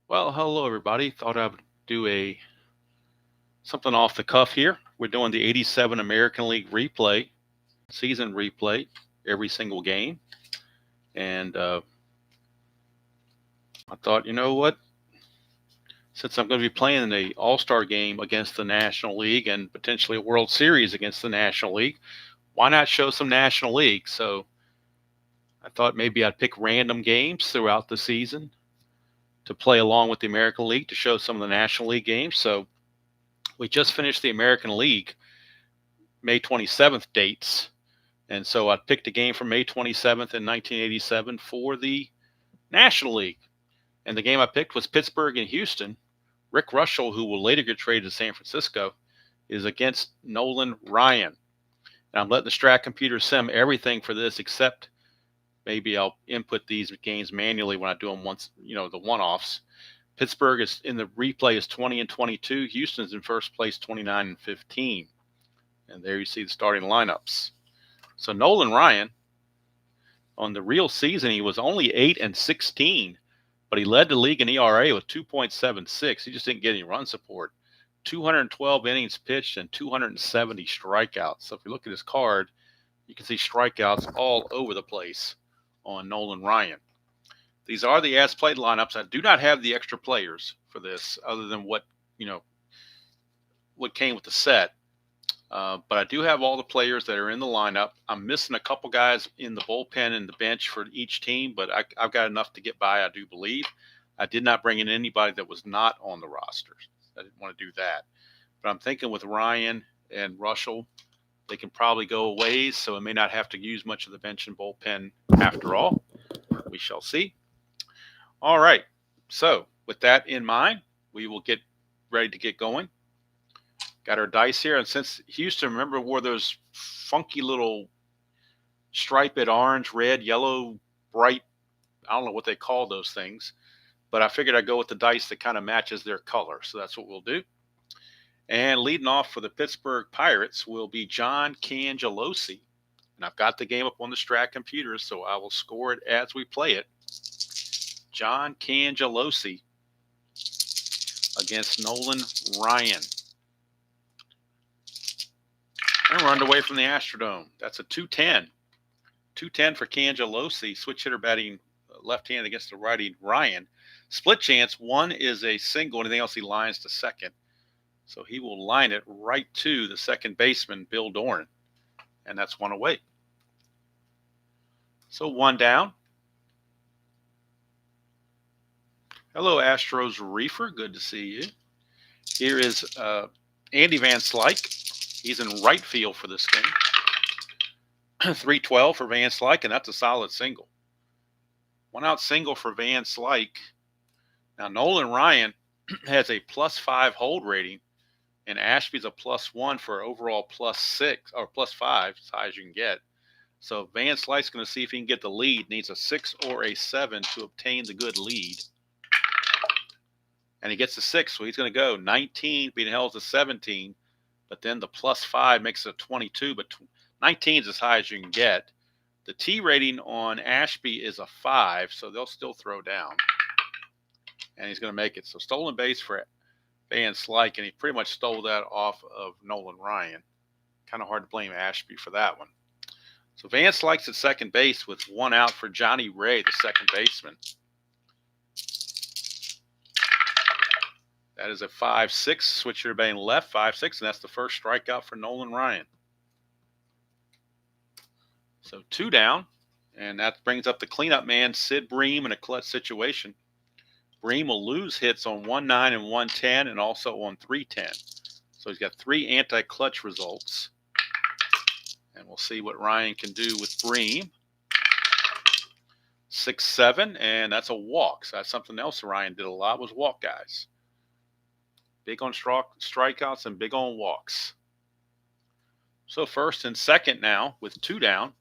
Well, hello everybody. Thought I'd do a something off the cuff here. We're doing the 87 American League replay, season replay, every single game. And I thought, you know what? Since I'm going to be playing the All-Star game against the National League and potentially a World Series against the National League, why not show some National League? So I thought maybe I'd pick random games throughout the season to play along with the American League to show some of the National League games. So we just finished the American League May 27th dates. And so I picked a game from May 27th in 1987 for the National League. And the game I picked was Pittsburgh and Houston. Rick Reuschel, who will later get traded to San Francisco, is against Nolan Ryan. And I'm letting the Strat computer sim everything for this, except maybe I'll input these games manually when I do them once, the one-offs. Pittsburgh is in the replay is 20-22. Houston's in first place, 29-15. And there you see the starting lineups. So Nolan Ryan, on the real season, he was only 8-16, but he led the league in ERA with 2.76. He just didn't get any run support. 212 innings pitched and 270 strikeouts. So if you look at his card, you can see strikeouts all over the place on Nolan Ryan. These are the as-played lineups. I do not have the extra players for this other than what came with the set. But I do have all the players that are in the lineup. I'm missing a couple guys in the bullpen and the bench for each team, but I've got enough to get by, I do believe. I did not bring in anybody that was not on the roster. I didn't want to do that. But I'm thinking with Ryan and Reuschel, they can probably go a ways, so I may not have to use much of the bench and bullpen after all. We shall see. All right. So with that in mind, we will get ready to get going. Got our dice here, and since Houston, remember, wore those funky little striped orange, red, yellow, bright, I don't know what they call those things, but I figured I'd go with the dice that kind of matches their color, so that's what we'll do. And leading off for the Pittsburgh Pirates will be John Cangelosi, and I've got the game up on the Strat computer, so I will score it as we play it. John Cangelosi against Nolan Ryan. And we're underway from the Astrodome. That's a 210. 210 for Cangelosi. Switch hitter batting left-handed against the righty Ryan. Split chance. One is a single. Anything else, he lines to second. So he will line it right to the second baseman, Bill Doran. And that's one away. So one down. Hello, Astros Reefer. Good to see you. Here is Andy Van Slyke. He's in right field for this game. 312 for Van Slyke, and that's a solid single. One out single for Van Slyke. Now, Nolan Ryan has a +5 hold rating, and Ashby's a +1 for overall +6 or +5, as high as you can get. So Van Slyke's going to see if he can get the lead. Needs a 6 or a 7 to obtain the good lead. And he gets a 6, so he's going to go 19, being held to 17. But then the +5 makes it a 22, but 19 is as high as you can get. The T rating on Ashby is a 5, so they'll still throw down. And he's going to make it. So stolen base for Van Slyke, and he pretty much stole that off of Nolan Ryan. Kind of hard to blame Ashby for that one. So Van Slyke's at second base with one out for Johnny Ray, the second baseman. That is a 5-6. Switch hitter batting left, 5-6, and that's the first strikeout for Nolan Ryan. So two down, and that brings up the cleanup man, Sid Bream, in a clutch situation. Bream will lose hits on 1-9 and 110 and also on 310. So he's got 3 anti-clutch results. And we'll see what Ryan can do with Bream. 6-7, and that's a walk. So that's something else Ryan did a lot, was walk guys. Big on strikeouts and big on walks. So first and second now with 2 down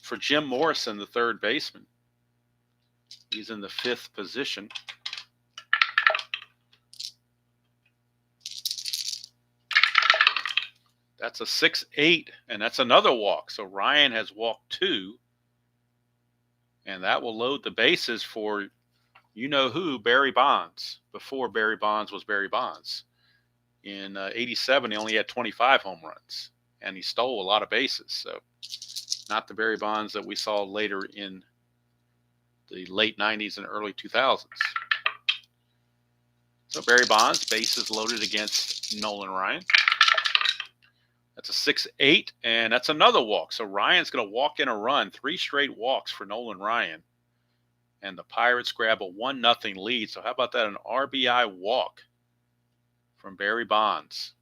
for Jim Morrison, the third baseman. He's in the 5th position. That's a 6-8, and that's another walk. So Ryan has walked 2, and that will load the bases for You know who? Barry Bonds, before Barry Bonds was Barry Bonds. In 87, he only had 25 home runs, and he stole a lot of bases. So not the Barry Bonds that we saw later in the late 90s and early 2000s. So Barry Bonds, bases loaded against Nolan Ryan. That's a 6-8, and that's another walk. So Ryan's going to walk in a run, 3 straight walks for Nolan Ryan. And the Pirates grab a 1-0 lead. So how about that? An RBI walk from Barry Bonds.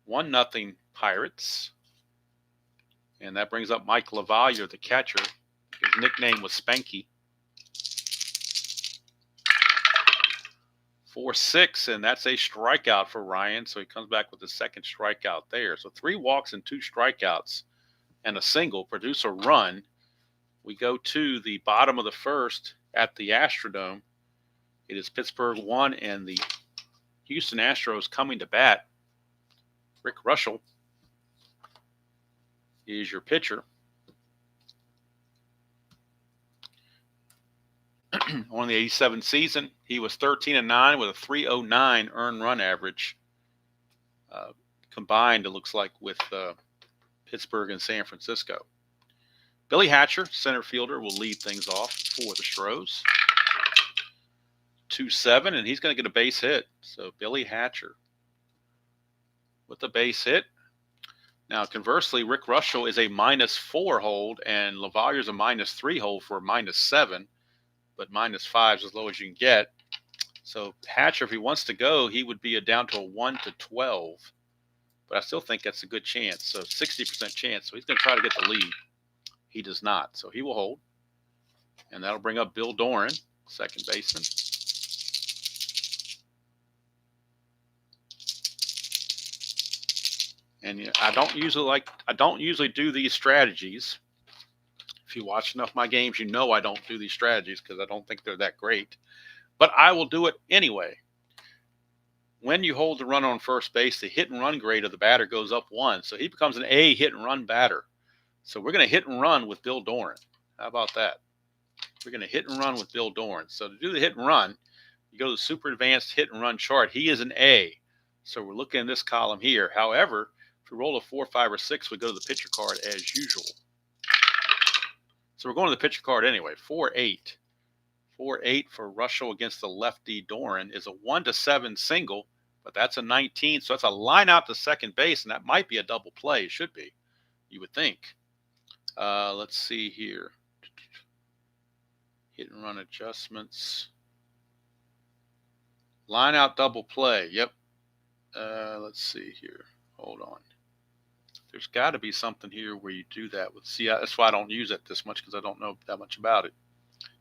1-0 Pirates. And that brings up Mike LaValliere, the catcher. His nickname was Spanky. 4-6, and that's a strikeout for Ryan. So he comes back with the second strikeout there. So 3 walks and 2 strikeouts and a single produce a run. We go to the bottom of the first at the Astrodome. It is Pittsburgh 1 and the Houston Astros coming to bat. Rick Reuschel is your pitcher. On the 87 season, he was 13-9 with a 309 earned run average. Combined, it looks like, with Pittsburgh and San Francisco. Billy Hatcher, center fielder, will lead things off for the Stros. 2-7, and he's going to get a base hit. So Billy Hatcher with a base hit. Now, conversely, Rick Reuschel is a -4 hold, and LaValliere's a -3 hold for a -7, but -5 is as low as you can get. So Hatcher, if he wants to go, he would be down to a 1-12. But I still think that's a good chance. So 60% chance. So he's going to try to get the lead. He does not. So he will hold. And that'll bring up Bill Doran, second baseman. And I don't usually do these strategies. If you watch enough of my games, you know I don't do these strategies because I don't think they're that great. But I will do it anyway. When you hold the run on first base, the hit and run grade of the batter goes up 1. So he becomes an A hit and run batter. So we're going to hit and run with Bill Doran. How about that? We're going to hit and run with Bill Doran. So to do the hit and run, you go to the super advanced hit and run chart. He is an A. So we're looking at this column here. However, if we roll a 4, 5, or 6, we go to the pitcher card as usual. So we're going to the pitcher card anyway. 4-8. 4-8 for Reuschel against the lefty Doran is a 1-7 single, but that's a 19. So that's a line out to second base, and that might be a double play. It should be, you would think. Let's see here. Hit and run adjustments. Line out double play. Yep. Let's see here. Hold on. There's got to be something here where you do that with. See, that's why I don't use it this much because I don't know that much about it.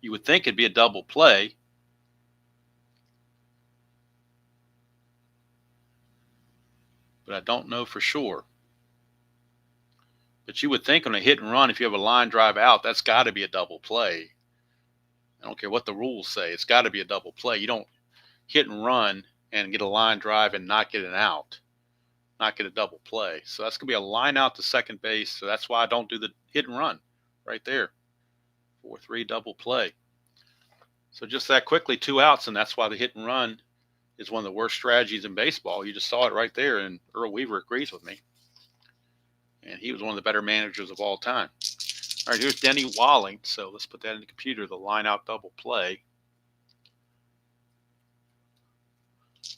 You would think it'd be a double play. But I don't know for sure. But you would think on a hit and run, if you have a line drive out, that's got to be a double play. I don't care what the rules say. It's got to be a double play. You don't hit and run and get a line drive and not get an out, not get a double play. So that's going to be a line out to second base. So that's why I don't do the hit and run right there. 4-3 double play. So just that quickly, 2 outs, and that's why the hit and run is one of the worst strategies in baseball. You just saw it right there, and Earl Weaver agrees with me. And he was one of the better managers of all time. All right, here's Denny Walling. So let's put that in the computer, the line-out double play.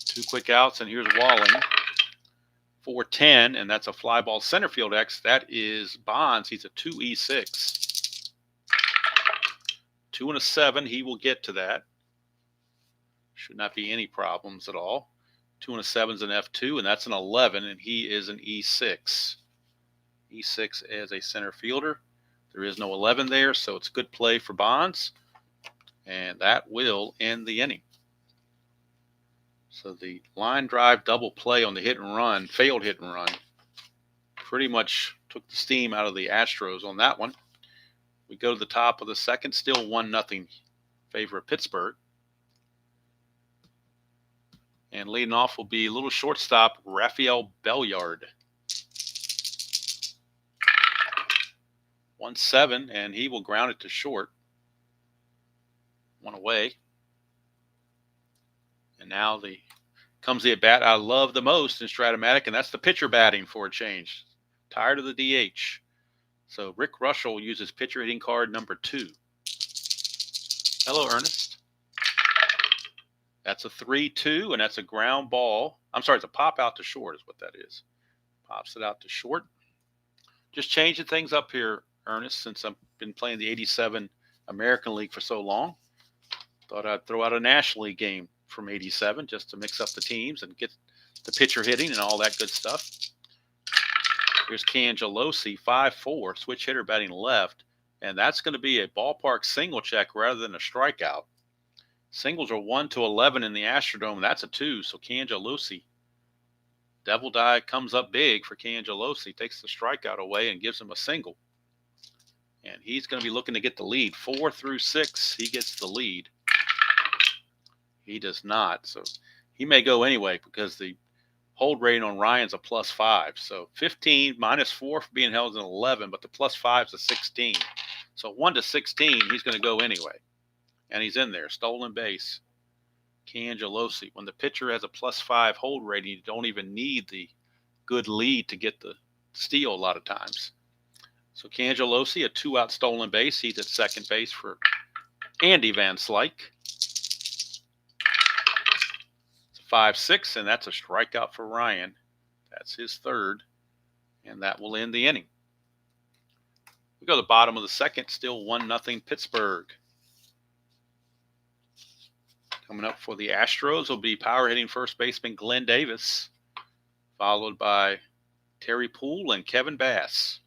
2 quick outs, and here's Walling. 4-10, and that's a fly ball center field X. That is Bonds. He's a 2E6. 2 and a 7. He will get to that. Should not be any problems at all. 2 and a 7 is an F2, and that's an 11, and he is an E6. E6 as a center fielder. There is no 11 there, so it's good play for Bonds, and that will end the inning. So the line drive double play on the hit and run, failed hit and run, pretty much took the steam out of the Astros on that one. We go to the top of the second, still 1-0 favor of Pittsburgh. And leading off will be little shortstop Rafael Belliard. 1-7, and he will ground it to short. One away. And now comes the at bat I love the most in Strat-O-Matic, and that's the pitcher batting for a change. Tired of the DH. So Rick Reuschel uses pitcher hitting card number 2. Hello, Ernest. That's a 3-2, and that's a ground ball. I'm sorry, it's a pop out to short is what that is. Pops it out to short. Just changing things up here, Ernest, since I've been playing the 87 American League for so long. Thought I'd throw out a National League game from 87 just to mix up the teams and get the pitcher hitting and all that good stuff. Here's Cangelosi, 5-4, switch hitter batting left, and that's going to be a ballpark single check rather than a strikeout. Singles are 1 to 11 in the Astrodome. That's a 2, so Cangelosi. Devil Die comes up big for Cangelosi, takes the strikeout away and gives him a single. And he's going to be looking to get the lead. 4 through 6, he gets the lead. He does not, so he may go anyway because the hold rating on Ryan's a +5. So 15 -4 for being held in 11, but the +5 is a 16. So 1 to 16, he's going to go anyway. And he's in there, stolen base. Cangelosi. When the pitcher has a +5 hold rating, you don't even need the good lead to get the steal a lot of times. So Cangelosi, a 2-out stolen base. He's at second base for Andy Van Slyke. It's a 5-6, and that's a strikeout for Ryan. That's his third, and that will end the inning. We go to the bottom of the second, still 1-0 Pittsburgh. Coming up for the Astros will be power hitting first baseman Glenn Davis, followed by Terry Poole and Kevin Bass.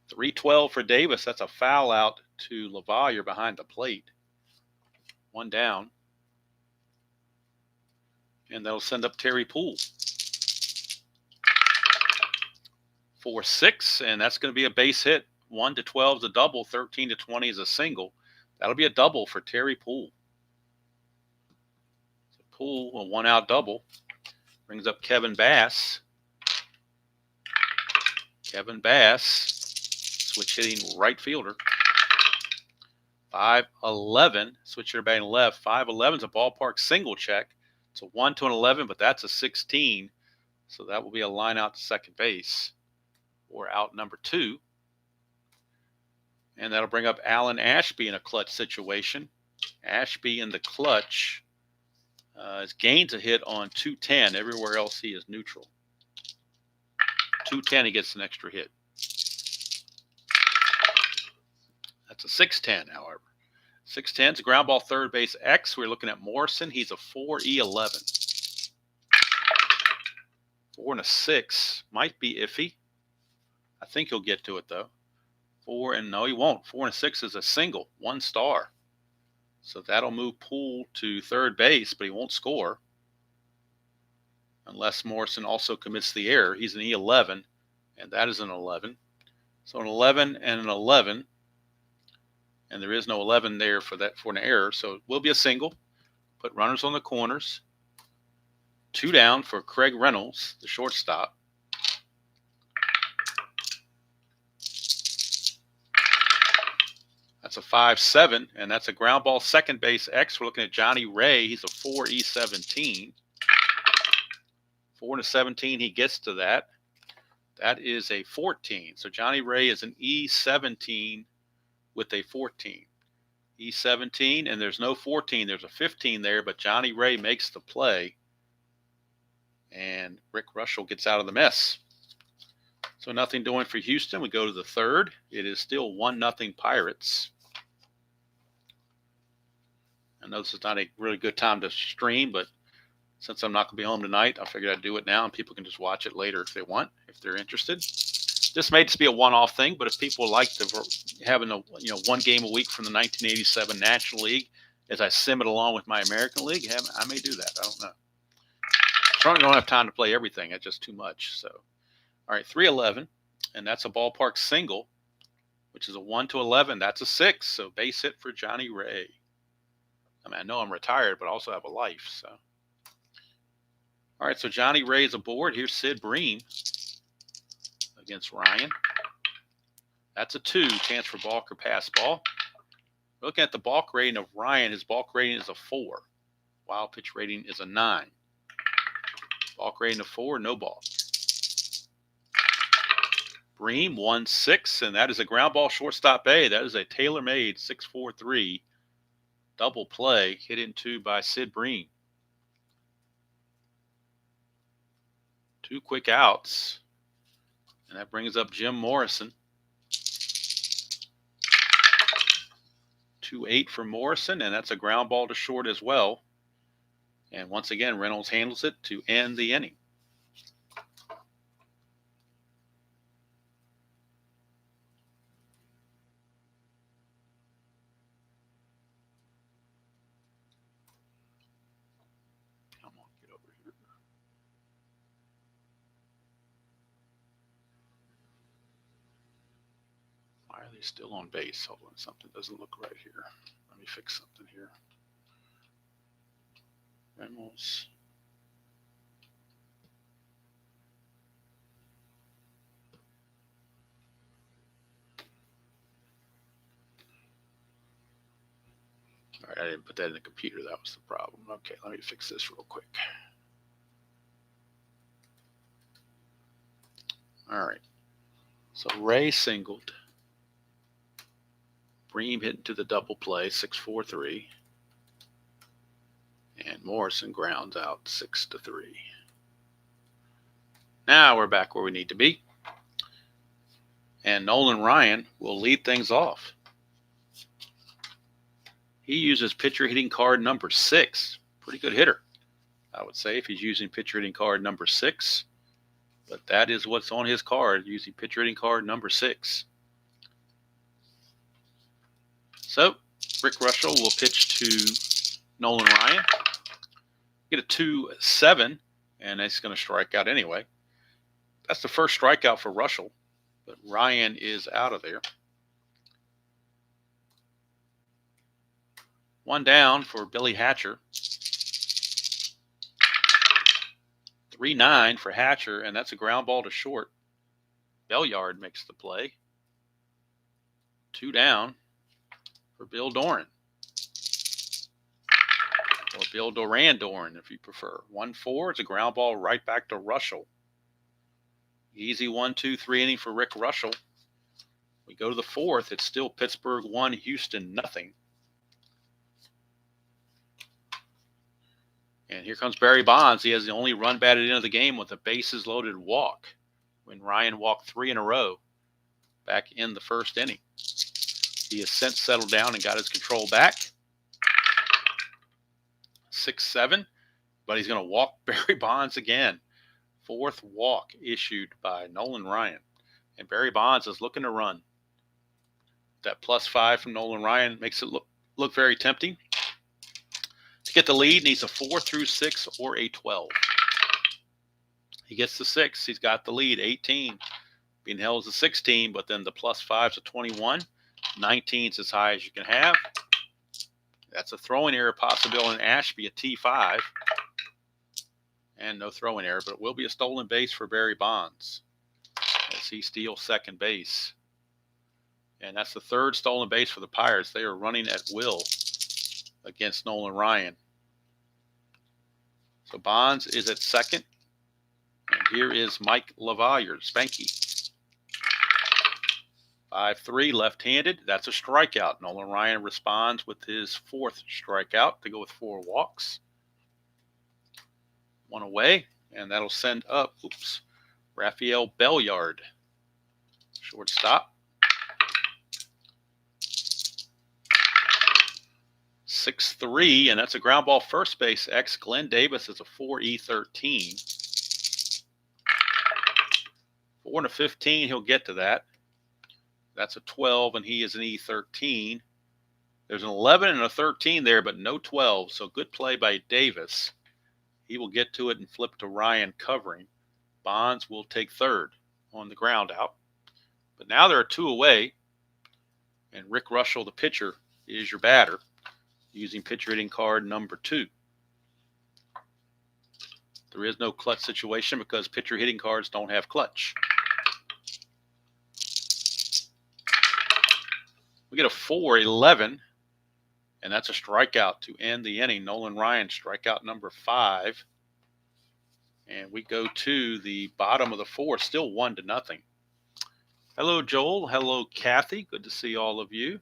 3-12 for Davis. That's a foul out to LaValliere behind the plate. 1 down. And that'll send up Terry Poole. 4-6, and that's going to be a base hit. 1 to 12 is a double, 13 to 20 is a single. That'll be a double for Terry Poole. So Poole, a 1-out double, brings up Kevin Bass. Kevin Bass, switch hitting right fielder. 5-11, switch hitter batting left. 5-11 is a ballpark single check. It's a 1 to an 11, but that's a 16. So that will be a line out to second base or out number 2. And that'll bring up Alan Ashby in a clutch situation. Ashby in the clutch gains a hit on 210. Everywhere else he is neutral. 210, he gets an extra hit. That's a 6-10, however. 6-10 is a ground ball third base X. We're looking at Morrison. He's a 4E11. 4 and a 6 might be iffy. I think he'll get to it, though. 4 and no, he won't. 4 and 6 is a single, 1 star. So that'll move Poole to third base, but he won't score unless Morrison also commits the error. He's an E11, and that is an 11. So an 11 and an 11, and there is no 11 there for an error. So it will be a single. Put runners on the corners. 2 down for Craig Reynolds, the shortstop. That's a 5-7, and that's a ground ball second base X. We're looking at Johnny Ray. He's a 4E17. 4 and a 17, he gets to that. That is a 14. So Johnny Ray is an E17 with a 14. E17, and there's no 14. There's a 15 there, but Johnny Ray makes the play, and Rick Reuschel gets out of the mess. So nothing doing for Houston. We go to the third. It is still 1-0 Pirates. I know this is not a really good time to stream, but since I'm not going to be home tonight, I figured I'd do it now, and people can just watch it later if they want, if they're interested. This may just be a one-off thing, but if people like to having a one game a week from the 1987 National League as I sim it along with my American League, I may do that. I don't know. I don't have time to play everything. It's just too much. So, all right, 3-11, and that's a ballpark single, which is a 1 to 11. That's a 6. So base hit for Johnny Ray. I mean, I know I'm retired, but I also have a life. So, all right, so Johnny Ray's aboard. Here's Sid Bream against Ryan. That's a 2. Chance for balk or pass ball. Looking at the balk rating of Ryan, his balk rating is a 4. Wild pitch rating is a 9. Balk rating of 4, no balk. Bream 1-6, and that is a ground ball shortstop A. That is a tailor-made 6-4-3 double play hit into by Sid Bream. 2 quick outs, and that brings up Jim Morrison. 2-8 for Morrison, and that's a ground ball to short as well. And once again, Reynolds handles it to end the inning. Come on, get over here. Why are they still on base? Hold on, something doesn't look right here. Let me fix something here. Reynolds. All right, I didn't put that in the computer. That was the problem. Okay, let me fix this real quick. All right. So Ray singled. Bream hit into the double play, 6-4-3. And Morrison grounds out 6-3. Now we're back where we need to be. And Nolan Ryan will lead things off. He uses pitcher hitting card number 6. Pretty good hitter, I would say, if he's using pitcher hitting card number 6. But that is what's on his card, using pitcher hitting card number 6. So Rick Reuschel will pitch to Nolan Ryan. Get a 2-7, and he's going to strike out anyway. That's the first strikeout for Reuschel, but Ryan is out of there. 1 down for Billy Hatcher. 3-9 for Hatcher, and that's a ground ball to short. Belliard makes the play. 2 down for Bill Doran. Or Bill Doran, if you prefer. 1-4. It's a ground ball right back to Reuschel. Easy 1-2-3 inning for Rick Reuschel. We go to the 4th. It's still Pittsburgh 1, Houston 0. And here comes Barry Bonds. He has the only run batted into the game with a bases loaded walk when Ryan walked 3 in a row back in the first inning. He has since settled down and got his control back. 6-7, but he's going to walk Barry Bonds again. 4th walk issued by Nolan Ryan. And Barry Bonds is looking to run. That +5 from Nolan Ryan makes it look very tempting. To get the lead, needs a 4 through 6 or a 12. He gets the 6. He's got the lead, 18. Being held as a 16, but then the +5 is a 21. 19 is as high as you can have. That's a throwing error possible in Ashby, a T5. And no throwing error, but it will be a stolen base for Barry Bonds as he steals second base. And that's the 3rd stolen base for the Pirates. They are running at will against Nolan Ryan. So Bonds is at second. And here is Mike LaValliere, Spanky. 5-3, left-handed. That's a strikeout. Nolan Ryan responds with his 4th strikeout to go with 4 walks. 1 away, and that'll send up, Rafael Belliard, shortstop. 6-3, and that's a ground ball first base X. Glenn Davis is a 4E13. 4-15, he'll get to that. That's a 12, and he is an E13. There's an 11 and a 13 there, but no 12, so good play by Davis. He will get to it and flip to Ryan covering. Bonds will take 3rd on the ground out. But now there are 2 away, and Rick Reuschel, the pitcher, is your batter, using pitcher hitting card number 2. There is no clutch situation because pitcher hitting cards don't have clutch. We get a 4-11, and that's a strikeout to end the inning. Nolan Ryan, strikeout number 5. And we go to the bottom of the 4th, still 1-0. Hello, Joel. Hello, Kathy. Good to see all of you.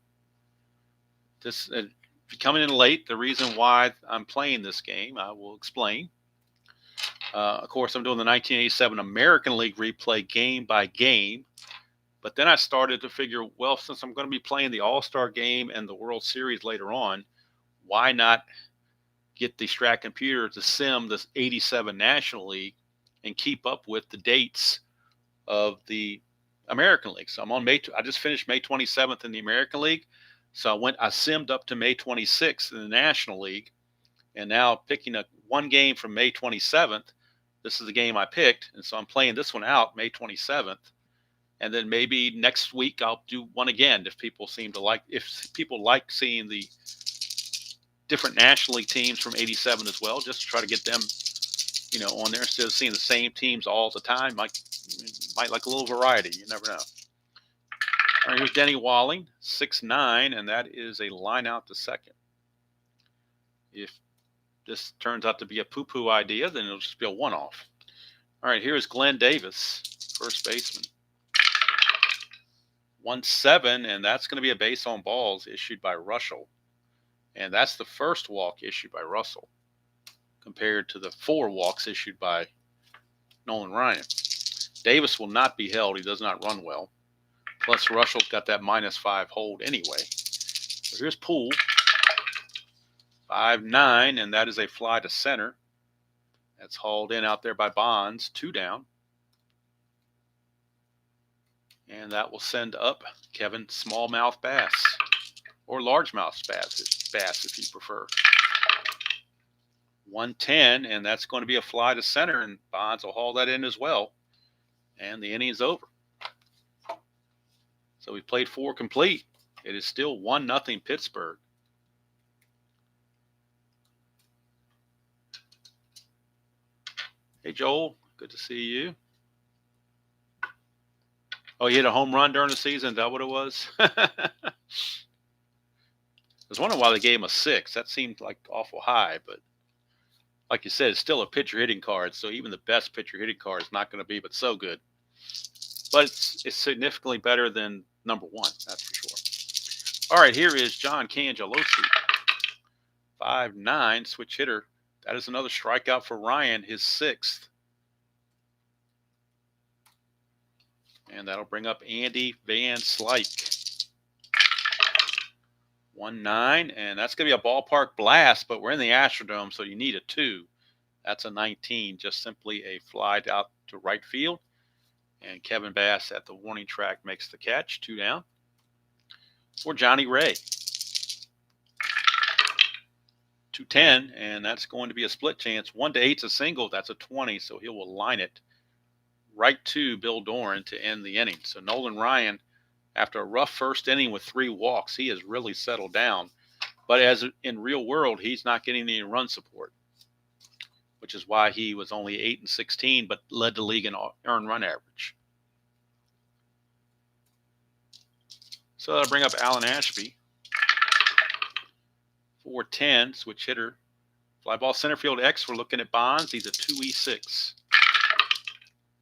If you're coming in late, the reason why I'm playing this game, I will explain. Of course, I'm doing the 1987 American League replay game by game. But then I started to figure, well, since I'm going to be playing the All-Star game and the World Series later on, why not get the Strat computer to sim this 87 National League and keep up with the dates of the American League. So I'm on I just finished May 27th in the American League. So I simmed up to May 26th in the National League. And now picking one game from May 27th, this is the game I picked. And so I'm playing this one out May 27th. And then maybe next week I'll do one again if people like seeing the different National League teams from 87 as well, just to try to get them, on there instead of seeing the same teams all the time. Might like a little variety. You never know. All right, here's Denny Walling, 6'9", and that is a line out to second. If this turns out to be a poo-poo idea, then it'll just be a one-off. All right, here's Glenn Davis, first baseman. 1-7, and that's going to be a base on balls issued by Reuschel. And that's the first walk issued by Russell compared to the 4 walks issued by Nolan Ryan. Davis will not be held. He does not run well. Plus, Reuschel's got that -5 hold anyway. So here's Poole. 5-9, and that is a fly to center. That's hauled in out there by Bonds. 2 down. And that will send up Kevin Smallmouth Bass, or Largemouth Bass if you prefer. 1-10, and that's going to be a fly to center, and Bonds will haul that in as well. And the inning's over. So we played 4 complete. It is still 1-0 Pittsburgh. Hey, Joel. Good to see you. Oh, you hit a home run during the season? Is that what it was? I was wondering why they gave him a 6. That seemed like awful high, but like you said, it's still a pitcher hitting card, so even the best pitcher hitting card is not going to be but so good. But it's significantly better than number 1, that's for sure. All right, here is John Cangelosi. 5'9", switch hitter. That is another strikeout for Ryan, his 6th. And that'll bring up Andy Van Slyke. 1-9, and that's going to be a ballpark blast, but we're in the Astrodome, so you need a 2. That's a 19, just simply a fly out to right field. And Kevin Bass at the warning track makes the catch, 2 down. For Johnny Ray. 2-10, and that's going to be a split chance. 1-8's a single, that's a 20, so he will line it right to Bill Doran to end the inning. So Nolan Ryan, after a rough first inning with 3 walks, he has really settled down. But as in real world, he's not getting any run support, which is why he was only 8-16, but led the league in earned run average. So that'll bring up Alan Ashby. 4-10, switch hitter. Fly ball center field X, we're looking at Bonds. He's a 2E6.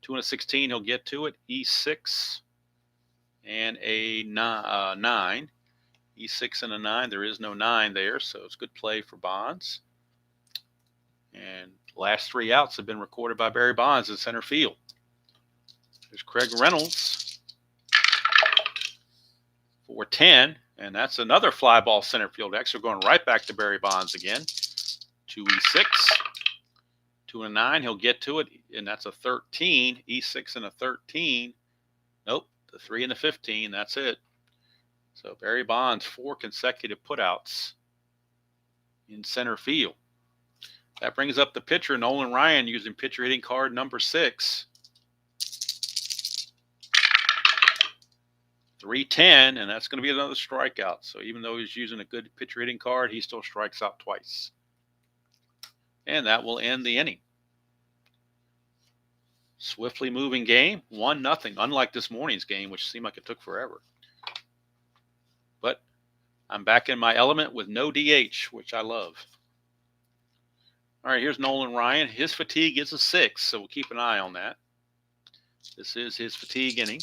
2-16, he'll get to it. E6 and a 9. E6 and a 9. There is no 9 there, so it's good play for Bonds. And last 3 outs have been recorded by Barry Bonds in center field. There's Craig Reynolds. 4-10, and that's another fly ball center field X. We're going right back to Barry Bonds again. 2E6. 2-9, he'll get to it, and that's a 13. E6 and a 13. Nope, the 3 and the 15, that's it. So Barry Bonds, 4 consecutive putouts in center field. That brings up the pitcher, Nolan Ryan, using pitcher hitting card number 6. 3-10, and that's going to be another strikeout. So even though he's using a good pitcher hitting card, he still strikes out twice. And that will end the inning. Swiftly moving game, 1-0, unlike this morning's game, which seemed like it took forever. But I'm back in my element with no DH, which I love. All right, here's Nolan Ryan. His fatigue is a 6, so we'll keep an eye on that. This is his fatigue inning.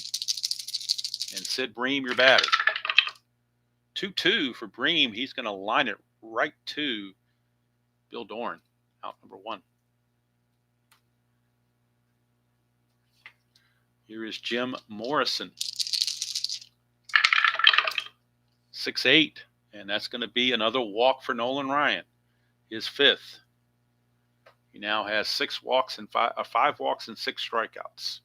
And Sid Bream, your batter. 2-2 for Bream. He's going to line it right to Bill Doran, out number 1. Here is Jim Morrison. 6-8, and that's going to be another walk for Nolan Ryan, his 5th. He now has 5 walks and 6 strikeouts.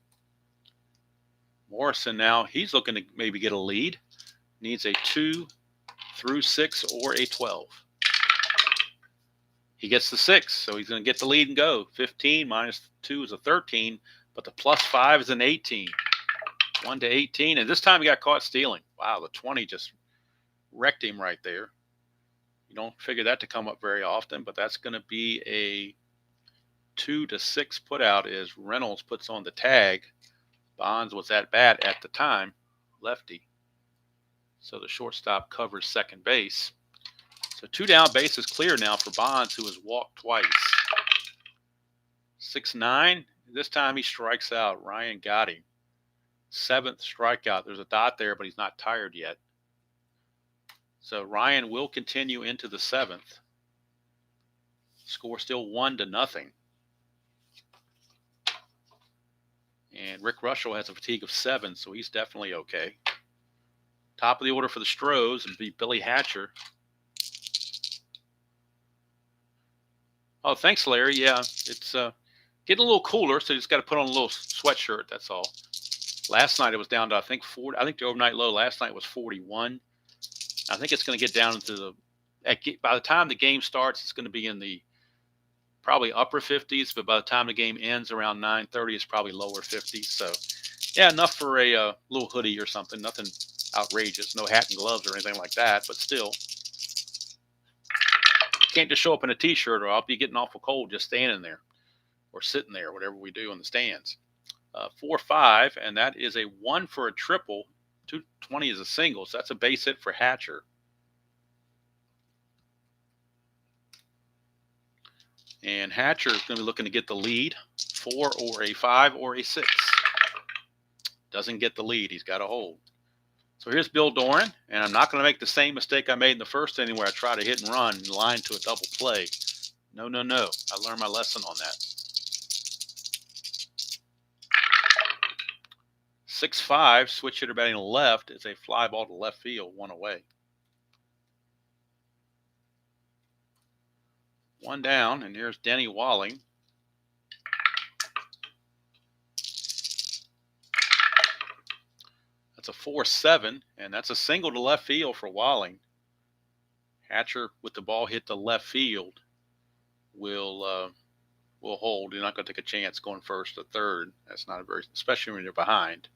Morrison now, he's looking to maybe get a lead. Needs a 2 through 6 or a 12. He gets the 6, so he's going to get the lead and go. 15 minus 2 is a 13, but the plus 5 is an 18. 1 to 18, and this time he got caught stealing. Wow, the 20 just wrecked him right there. You don't figure that to come up very often, but that's going to be a 2 to 6 put out as Reynolds puts on the tag. Bonds was at bat at the time, lefty. So the shortstop covers second base. So 2 down, bases clear now for Bonds, who has walked twice. 6-9. This time he strikes out. Ryan got him. 7th strikeout. There's a dot there, but he's not tired yet. So Ryan will continue into the 7th. Score still 1-0. And Rick Reuschel has a fatigue of 7, so he's definitely okay. Top of the order for the Stros would be Billy Hatcher. Oh, thanks, Larry. Yeah, it's getting a little cooler, so you just got to put on a little sweatshirt, that's all. Last night it was down to, I think, 40. I think the overnight low last night was 41. I think it's going to get down into by the time the game starts, it's going to be in the probably upper 50s, but by the time the game ends around 9:30, it's probably lower 50s. So, yeah, enough for a little hoodie or something. Nothing outrageous. No hat and gloves or anything like that, but still. Can't just show up in a T-shirt or I'll be getting awful cold just standing there or sitting there, whatever we do in the stands. 4-5, and that is a 1 for a triple. 220 is a single, so that's a base hit for Hatcher. And Hatcher is going to be looking to get the lead, 4 or a 5 or a 6. Doesn't get the lead. He's got a hold. So here's Bill Doran, and I'm not going to make the same mistake I made in the first inning where I try to hit and run and line to a double play. No. I learned my lesson on that. 6-5, switch hitter batting left. It's a fly ball to left field, 1 away. 1 down, and here's Denny Walling. That's a 4-7, and that's a single to left field for Walling. Hatcher with the ball hit to left field will hold. You're not going to take a chance going first to third. That's not a very, especially when you're behind.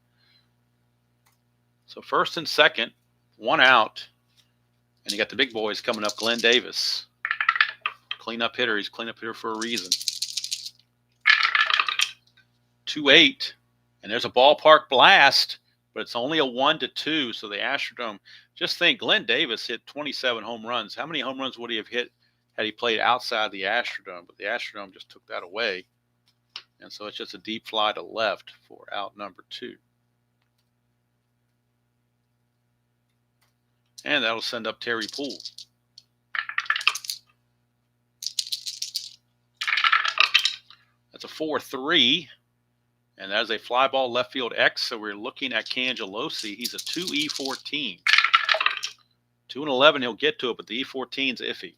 So first and second, 1 out, and you got the big boys coming up. Glenn Davis, cleanup hitter. He's cleanup hitter for a reason. 2-8, and there's a ballpark blast, but it's only a 1-2. So the Astrodome. Just think, Glenn Davis hit 27 home runs. How many home runs would he have hit had he played outside the Astrodome? But the Astrodome just took that away, and so it's just a deep fly to left for out number 2. And that'll send up Terry Poole. That's a 4-3. And that is a fly ball left field X. So we're looking at Cangelosi. He's a 2E14. 2-11, he'll get to it, but the E14's iffy.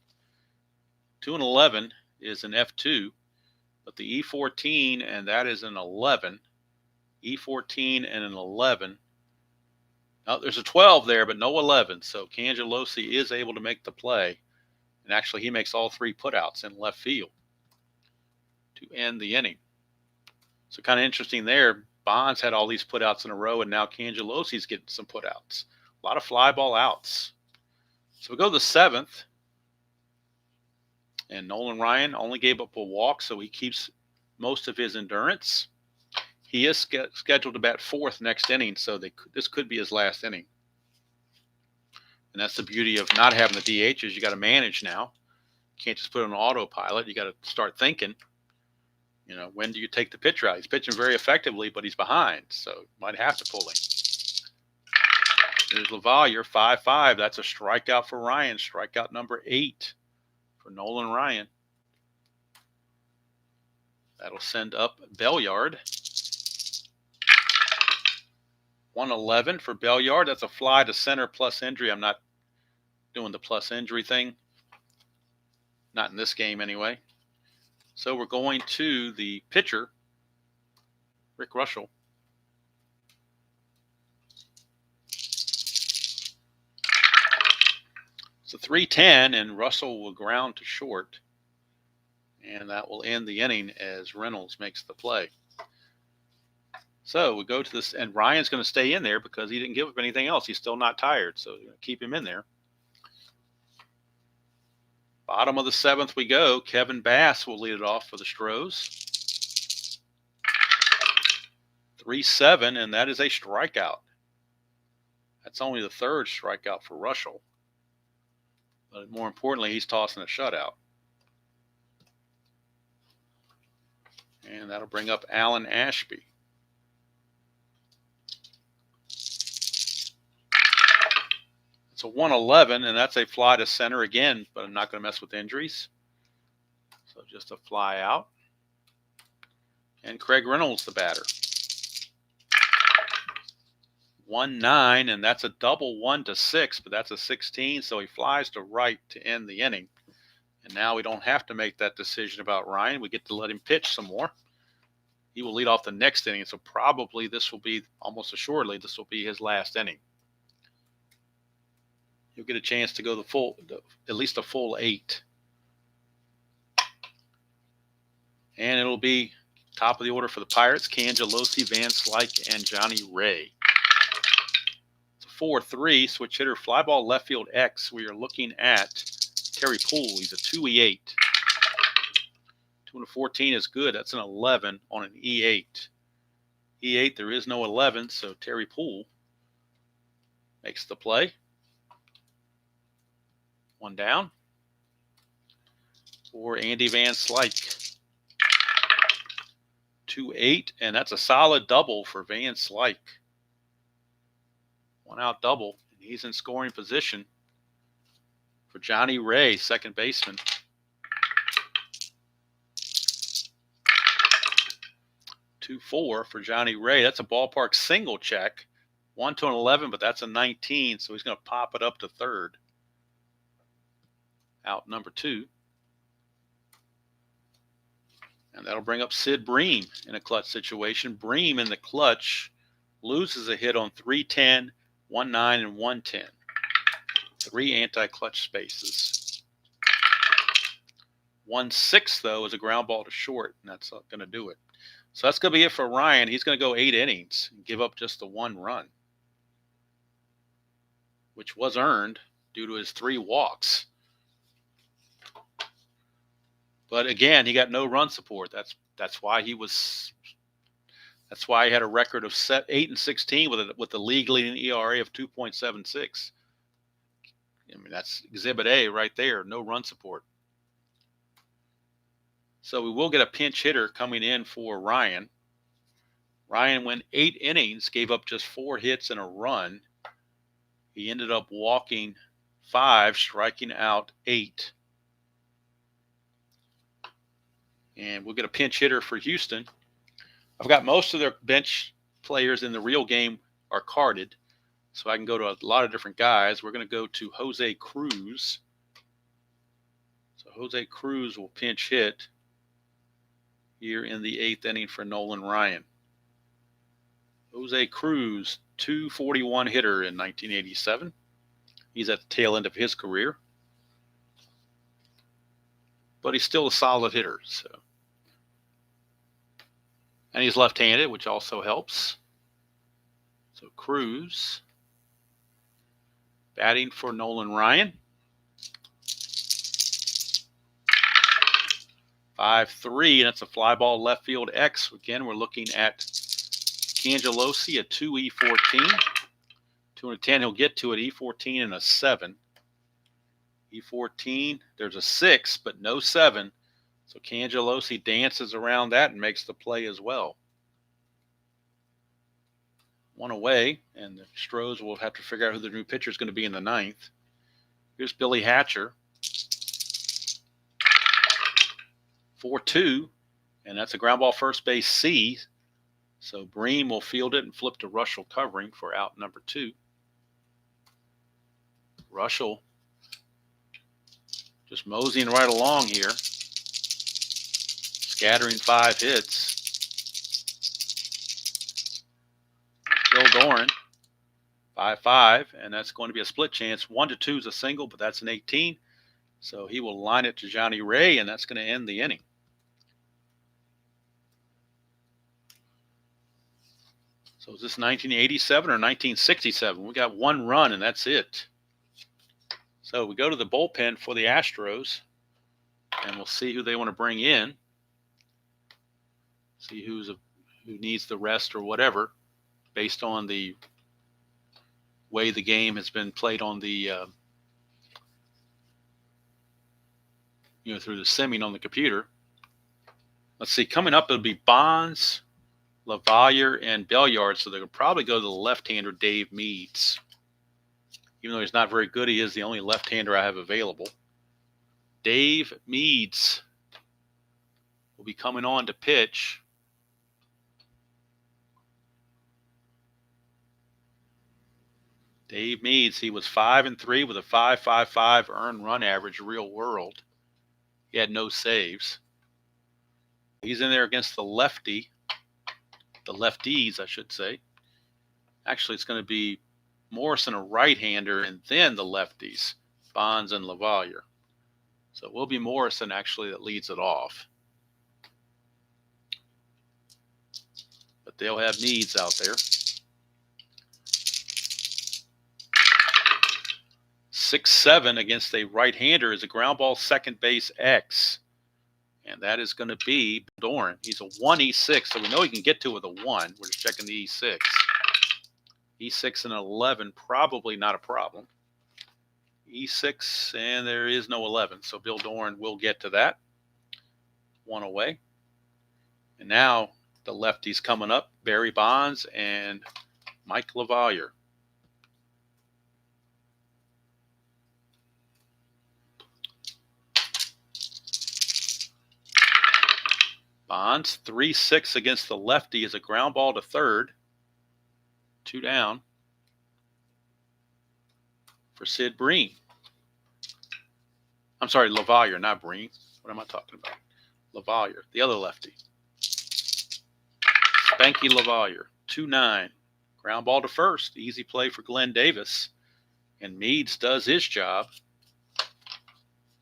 2-11 is an F2, but the E14, and that is an 11. E14 and an 11. Now, there's a 12 there, but no 11. So Cangelosi is able to make the play. And actually, he makes all 3 putouts in left field to end the inning. So kind of interesting there. Bonds had all these putouts in a row, and now Cangelosi's getting some putouts. A lot of fly ball outs. So we go to the 7th. And Nolan Ryan only gave up a walk, so he keeps most of his endurance. He is scheduled to bat 4th next inning, so this could be his last inning. And that's the beauty of not having the DH is you got to manage now. You can't just put it on autopilot. You got to start thinking. You know, when do you take the pitcher out? He's pitching very effectively, but he's behind, so you might have to pull him. There's LaValliere, 5-5. That's a strikeout for Ryan. Strikeout number 8 for Nolan Ryan. That'll send up Belliard. 111 for Belliard. That's a fly to center plus injury. I'm not doing the plus injury thing. Not in this game anyway. So we're going to the pitcher, Rick Reuschel. It's a 3-10, and Russell will ground to short. And that will end the inning as Reynolds makes the play. So we go to this, and Ryan's going to stay in there because he didn't give up anything else. He's still not tired, so keep him in there. Bottom of the 7th we go. Kevin Bass will lead it off for the Stros. 3-7, and that is a strikeout. That's only the 3rd strikeout for Reuschel. But more importantly, he's tossing a shutout. And that'll bring up Alan Ashby. It's a 111, and that's a fly to center again, but I'm not going to mess with injuries. So just a fly out. And Craig Reynolds, the batter. 1-9, and that's a double 1-6, but that's a 16, so he flies to right to end the inning. And now we don't have to make that decision about Ryan. We get to let him pitch some more. He will lead off the next inning, so probably this will be, almost assuredly, this will be his last inning. He'll get a chance to go the full, at least a full 8. And it'll be top of the order for the Pirates, Cangelosi, Van Slyke, and Johnny Ray. It's a 4-3, switch hitter, fly ball left field X. We are looking at Terry Poole. He's a 2-E8. 2-14 is good. That's an 11 on an E8. E8, there is no 11, so Terry Poole makes the play. 1 down for Andy Van Slyke. 2-8, and that's a solid double for Van Slyke. 1 out double, and he's in scoring position for Johnny Ray, second baseman. 2-4 for Johnny Ray. That's a ballpark single check. 1 to an 11, but that's a 19, so he's going to pop it up to third. Out number 2. And that'll bring up Sid Bream in a clutch situation. Bream in the clutch loses a hit on 3-10, 1-9, and 1-10. 3 anti-clutch spaces. 1-6, though, is a ground ball to short, and that's not going to do it. So that's going to be it for Ryan. He's going to go 8 innings and give up just the 1 run, which was earned due to his 3 walks. But again, he got no run support. That's why he was. That's why he had a record of 8-16 with the league leading ERA of 2.76. I mean, that's Exhibit A right there. No run support. So we will get a pinch hitter coming in for Ryan. Ryan went 8 innings, gave up just 4 hits and a run. He ended up walking 5, striking out 8. And we'll get a pinch hitter for Houston. I've got most of their bench players in the real game are carded, so I can go to a lot of different guys. We're going to go to Jose Cruz. So Jose Cruz will pinch hit here in the 8th inning for Nolan Ryan. Jose Cruz, 241 hitter in 1987. He's at the tail end of his career, but he's still a solid hitter. So. And he's left-handed, which also helps. So Cruz batting for Nolan Ryan. 5-3, and that's a fly ball left field X. Again, we're looking at Cangelosi, a 2E14. 210, he'll get to it. E14 and a 7. E14, there's a 6, but no 7. So Cangelosi dances around that and makes the play as well. 1 away, and the Stros will have to figure out who the new pitcher is going to be in the 9th. Here's Billy Hatcher. 4-2, and that's a ground ball first base C. So Bream will field it and flip to Reuschel covering for out number 2. Reuschel just moseying right along here, scattering 5 hits. Bill Doran, 5-5, and that's going to be a split chance. 1-2 is a single, but that's an 18. So he will line it to Johnny Ray, and that's going to end the inning. So is this 1987 or 1967? We got 1 run, and that's it. So we go to the bullpen for the Astros, and we'll see who they want to bring in. See who needs the rest or whatever, based on the way the game has been played on the through the simming on the computer. Let's see. Coming up, it'll be Bonds, LaValliere, and Belliard. So they'll probably go to the left-hander Dave Meads. Even though he's not very good, he is the only left-hander I have available. Dave Meads will be coming on to pitch. Dave Meads, he was 5-3 with a 5.55 earned run average real world. He had no saves. He's in there against the lefties, I should say. Actually, it's going to be Morrison, a right-hander, and then the lefties, Bonds and LaValliere. So it will be Morrison, actually, that leads it off. But they'll have Meads out there. 6-7 against a right-hander is a ground ball second base X. And that is going to be Doran. He's a 1E6, so we know he can get to it with a 1. We're just checking the E6. E6 and 11, probably not a problem. E6, and there is no 11. So Bill Doran will get to that. 1 away. And now the lefties coming up, Barry Bonds and Mike LaValliere. Bonds, 3-6 against the lefty is a ground ball to third. 2 down for Sid Bream. I'm sorry, LaValliere, not Bream. What am I talking about? LaValliere, the other lefty. Spanky LaValliere, 2-9. Ground ball to first. Easy play for Glenn Davis. And Meads does his job.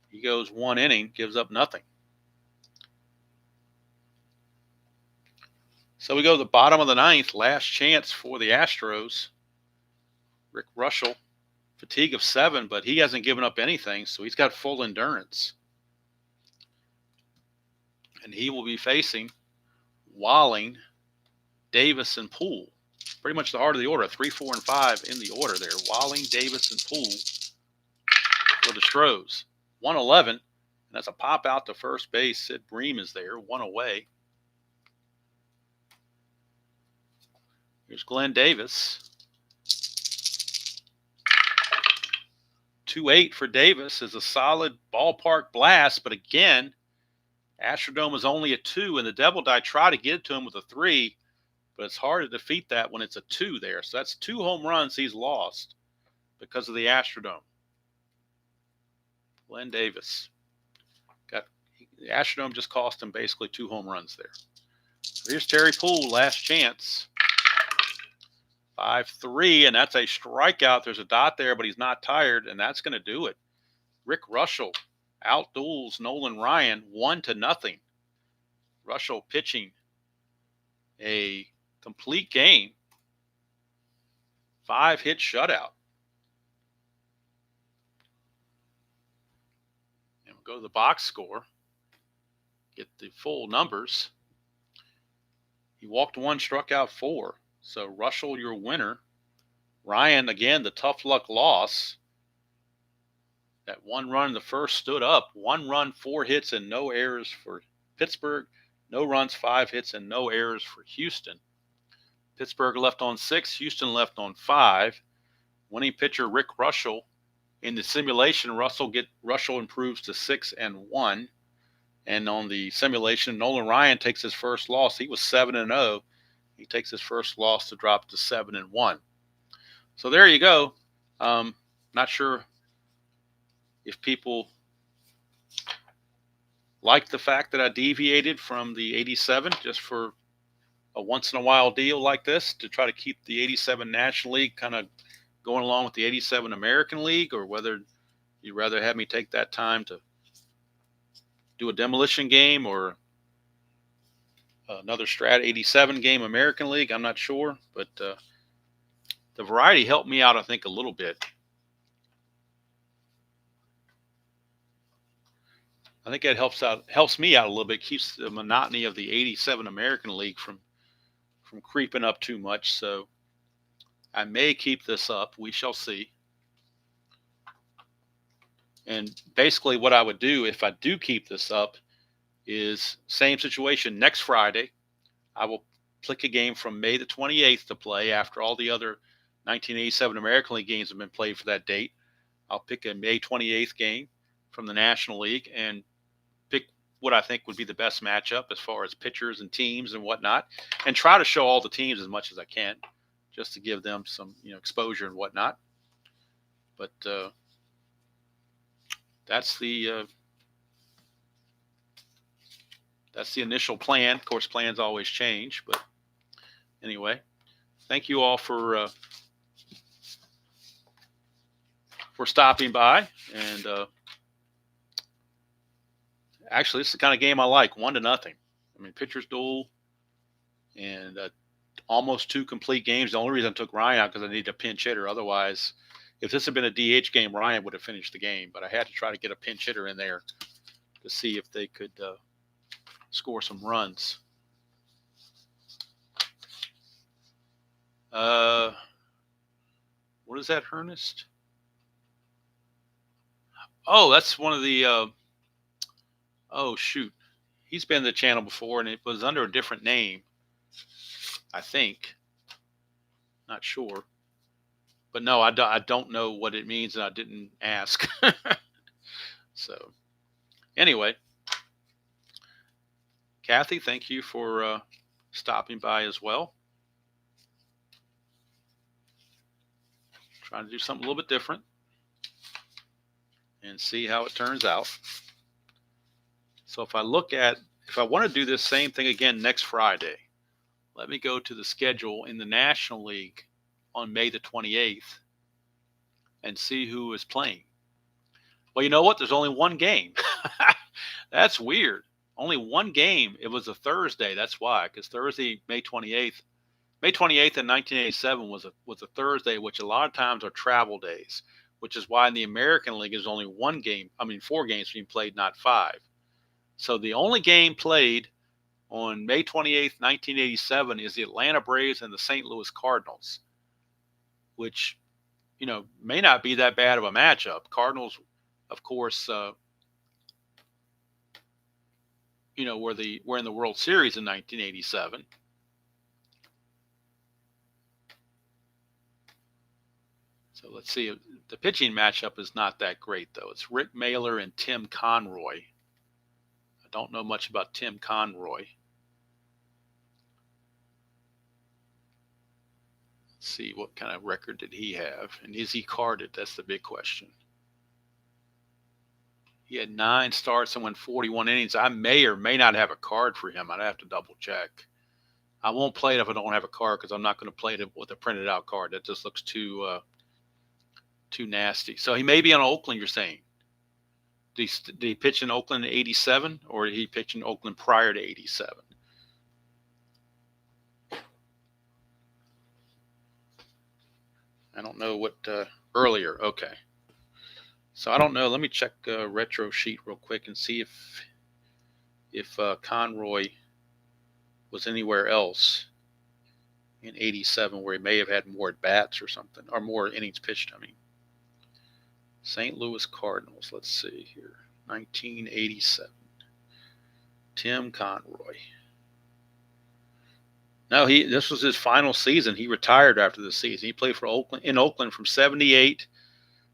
He goes 1 inning, gives up nothing. So we go to the bottom of the 9th, last chance for the Astros. Rick Reuschel, fatigue of 7, but he hasn't given up anything, so he's got full endurance. And he will be facing Walling, Davis, and Poole. Pretty much the heart of the order, 3, 4, and 5 in the order there. Walling, Davis, and Poole for the Stros. 1-11, and that's a pop out to first base. Sid Bream is there, 1 away. Here's Glenn Davis. 2-8 for Davis is a solid ballpark blast, but again, Astrodome is only a 2, and the Devil Die tried to get it to him with a 3, but it's hard to defeat that when it's a 2 there. So that's 2 home runs he's lost because of the Astrodome. Glenn Davis. The Astrodome just cost him basically 2 home runs there. So here's Terry Poole, last chance. 5-3, and that's a strikeout. There's a dot there, but he's not tired, and that's going to do it. Rick Reuschel outduels Nolan Ryan 1-0. Reuschel pitching a complete game. 5-hit shutout. And we'll go to the box score. Get the full numbers. He walked 1, struck out 4. So Reuschel, your winner Ryan, again, the tough luck loss. That one run in the first stood up. 1 run, 4 hits, and no errors for Pittsburgh. No runs, 5 hits, and no errors for Houston. Pittsburgh left on 6. Houston left on 5. Winning pitcher Rick Reuschel. In the simulation, Reuschel improves to 6-1. And on the simulation, Nolan Ryan takes his first loss. He was 7-0. He takes his first loss to drop to 7-1. So there you go. Not sure if people like the fact that I deviated from the 87 just for a once-in-a-while deal like this to try to keep the 87 National League kind of going along with the 87 American League, or whether you'd rather have me take that time to do a demolition game or another Strat 87 game American League. I'm not sure, but the variety helped me out, I think, a little bit. I think it helps me out a little bit, keeps the monotony of the 87 American League from creeping up too much. So I may keep this up. We shall see. And basically what I would do if I do keep this up is same situation next Friday. I will pick a game from May the 28th to play after all the other 1987 American League games have been played for that date. I'll pick a May 28th game from the National League and pick what I think would be the best matchup as far as pitchers and teams and whatnot, and try to show all the teams as much as I can just to give them some, exposure and whatnot. But that's the initial plan. Of course, plans always change, but anyway, thank you all for stopping by. And actually, this is the kind of game I like. 1-0. I mean, pitchers duel and almost 2 complete games. The only reason I took Ryan out because I needed a pinch hitter. Otherwise, if this had been a DH game, Ryan would have finished the game. But I had to try to get a pinch hitter in there to see if they could score some runs. What is that, Ernest? Oh, that's one of the oh, shoot. He's been to the channel before, and it was under a different name, I think. Not sure. But no, I don't know what it means, and I didn't ask. So, anyway. Kathy, thank you for stopping by as well. Trying to do something a little bit different and see how it turns out. So if I want to do this same thing again next Friday, let me go to the schedule in the National League on May the 28th and see who is playing. Well, you know what? There's only one game. That's weird. Only one game. It was a Thursday. That's why, because Thursday, May 28th in 1987 was a Thursday, which a lot of times are travel days, which is why in the American League is only 4 games being played, not 5. So the only game played on May 28th, 1987 is the Atlanta Braves and the St. Louis Cardinals, which, may not be that bad of a matchup. Cardinals, of course, were in the World Series in 1987. So let's see. The pitching matchup is not that great, though. It's Rick Mailer and Tim Conroy. I don't know much about Tim Conroy. Let's see, what kind of record did he have? And is he carded? That's the big question. He had 9 starts and went 41 innings. I may or may not have a card for him. I'd have to double check. I won't play it if I don't have a card, because I'm not going to play it with a printed out card. That just looks too nasty. So he may be on Oakland, you're saying. Did he pitch in Oakland in 87, or did he pitch in Oakland prior to 87? I don't know what earlier. Okay. So I don't know. Let me check retro sheet real quick and see if Conroy was anywhere else. in 87, where he may have had more at bats or something, or more innings pitched. I mean, St. Louis Cardinals. Let's see here, 1987. Tim Conroy. No, this was his final season. He retired after the season. He played for Oakland from 78.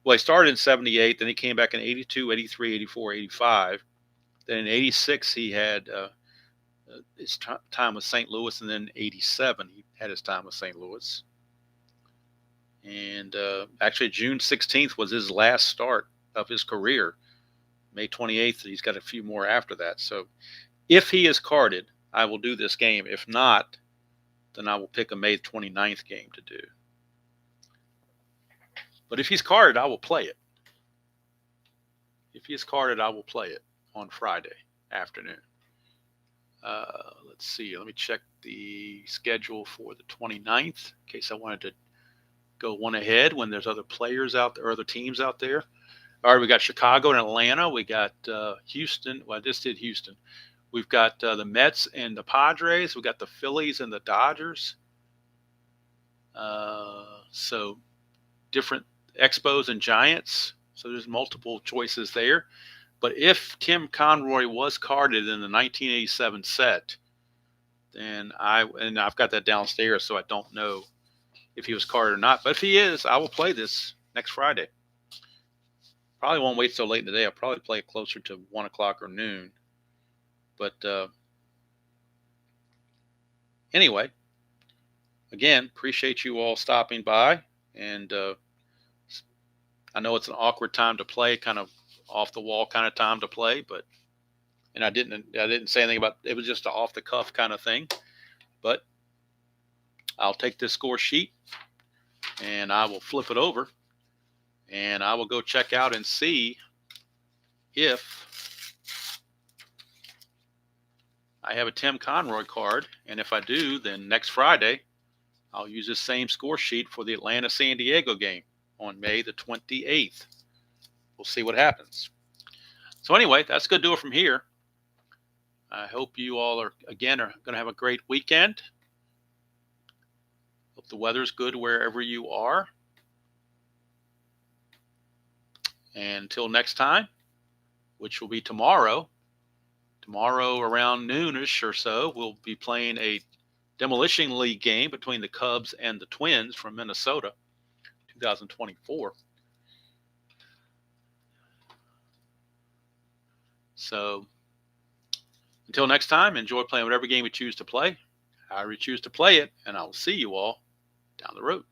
Well, he started in 78, then he came back in 82, 83, 84, 85. Then in 86, he had his time with St. Louis, and then 87, he had his time with St. Louis. And actually, June 16th was his last start of his career. May 28th, he's got a few more after that. So if he is carded, I will do this game. If not, then I will pick a May 29th game to do. But if he's carded, I will play it. If he is carded, I will play it on Friday afternoon. Let's see. Let me check the schedule for the 29th in case I wanted to go one ahead when there's other players out there or other teams out there. All right, we got Chicago and Atlanta. We got Houston. Well, I just did Houston. We've got the Mets and the Padres. We got the Phillies and the Dodgers. So different Expos and Giants. So there's multiple choices there. But if Tim Conroy was carded in the 1987 set, then I've got that downstairs, so I don't know if he was carded or not. But if he is, I will play this next Friday. Probably won't wait so late in the day. I'll probably play it closer to 1 o'clock or noon. But anyway, again, appreciate you all stopping by. And I know it's an awkward time to play, kind of off the wall kind of time to play, and I didn't say anything about it. Was just an off the cuff kind of thing. But I'll take this score sheet and I will flip it over and I will go check out and see if I have a Tim Conroy card. And if I do, then next Friday, I'll use this same score sheet for the Atlanta-San Diego game on May the 28th. We'll see what happens. So anyway, that's going to do it from here. I hope you all are going to have a great weekend. Hope the weather's good wherever you are. And until next time, which will be tomorrow around noonish or so, we'll be playing a Demolition League game between the Cubs and the Twins from Minnesota, 2024. So until next time, enjoy playing whatever game you choose to play, however you choose to play it, and I will see you all down the road.